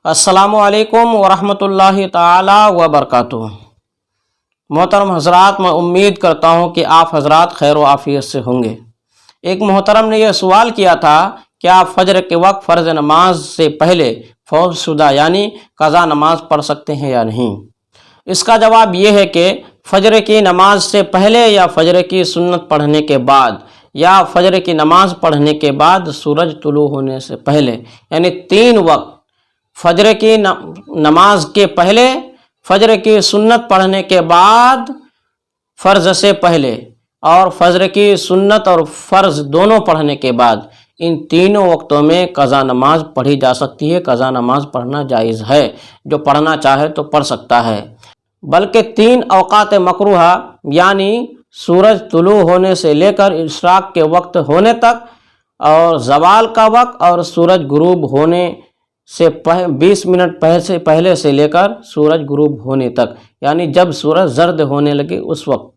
السلام علیکم ورحمۃ اللہ تعالی وبرکاتہ۔ محترم حضرات، میں امید کرتا ہوں کہ آپ حضرات خیر و عافیت سے ہوں گے۔ ایک محترم نے یہ سوال کیا تھا کہ آپ فجر کے وقت فرض نماز سے پہلے فوت شدہ یعنی قضا نماز پڑھ سکتے ہیں یا نہیں۔ اس کا جواب یہ ہے کہ فجر کی نماز سے پہلے یا فجر کی سنت پڑھنے کے بعد یا فجر کی نماز پڑھنے کے بعد سورج طلوع ہونے سے پہلے، یعنی تین وقت، فجر کی نماز کے پہلے، فجر کی سنت پڑھنے کے بعد فرض سے پہلے، اور فجر کی سنت اور فرض دونوں پڑھنے کے بعد، ان تینوں وقتوں میں قضا نماز پڑھی جا سکتی ہے۔ قضا نماز پڑھنا جائز ہے، جو پڑھنا چاہے تو پڑھ سکتا ہے۔ بلکہ تین اوقات مکروہہ یعنی سورج طلوع ہونے سے لے کر اشراق کے وقت ہونے تک، اور زوال کا وقت، اور سورج غروب ہونے سے 20 منٹ پہلے سے لے کر سورج غروب ہونے تک، یعنی جب سورج زرد ہونے لگے اس وقت،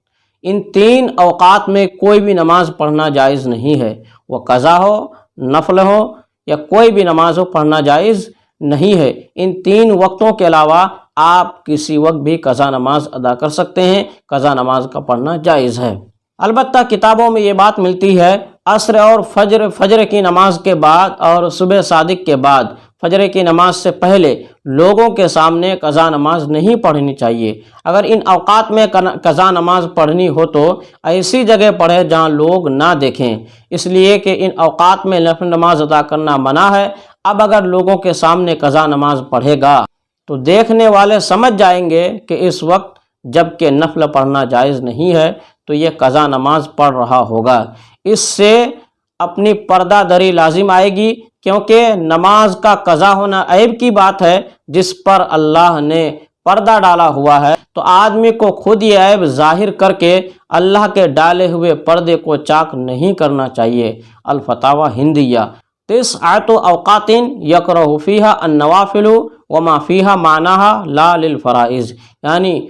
ان تین اوقات میں کوئی بھی نماز پڑھنا جائز نہیں ہے۔ وہ قضا ہو، نفل ہو یا کوئی بھی نماز ہو، پڑھنا جائز نہیں ہے۔ ان تین وقتوں کے علاوہ آپ کسی وقت بھی قضا نماز ادا کر سکتے ہیں۔ قضا نماز کا پڑھنا جائز ہے۔ البتہ کتابوں میں یہ بات ملتی ہے، عصر اور فجر کی نماز کے بعد اور صبح صادق کے بعد فجر کی نماز سے پہلے لوگوں کے سامنے قضا نماز نہیں پڑھنی چاہیے۔ اگر ان اوقات میں قضا نماز پڑھنی ہو تو ایسی جگہ پڑھے جہاں لوگ نہ دیکھیں، اس لیے کہ ان اوقات میں نفل نماز ادا کرنا منع ہے۔ اب اگر لوگوں کے سامنے قضا نماز پڑھے گا تو دیکھنے والے سمجھ جائیں گے کہ اس وقت جب کہ نفل پڑھنا جائز نہیں ہے تو یہ قضا نماز پڑھ رہا ہوگا۔ اس سے اپنی پردہ دری لازم آئے گی، کیونکہ نماز کا قضا ہونا عیب کی بات ہے جس پر اللہ نے پردہ ڈالا ہوا ہے، تو آدمی کو خود یہ عیب ظاہر کر کے اللہ کے ڈالے ہوئے پردے کو چاک نہیں کرنا چاہیے۔ الفتاوی ہندیہ 9 اوقات یکرہ فیہا النوافل وما فیہا معناہا لا للفرائض، یعنی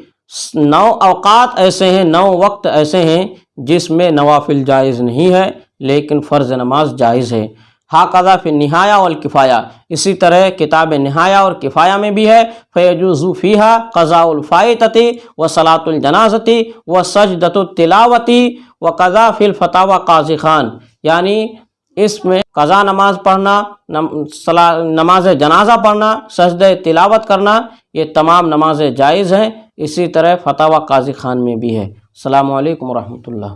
9 اوقات ایسے ہیں، 9 وقت ایسے ہیں جس میں نوافل جائز نہیں ہے لیکن فرض نماز جائز ہے۔ ہاکذا فی النہایہ والکفایہ، اسی طرح کتاب نہایہ اور کفایہ میں بھی ہے، فیجوز فیہا قضاء الفائتۃ وصلاۃ الجنازۃ وسجدۃ التلاوۃ وقضا فی الفتاوی قاضی خان، یعنی اس میں قضا نماز پڑھنا، نماز جنازہ پڑھنا، سجدہ تلاوت کرنا، یہ تمام نمازیں جائز ہیں۔ اسی طرح فتاوی قاضی خان میں بھی ہے۔ السلام علیکم ورحمۃ اللہ۔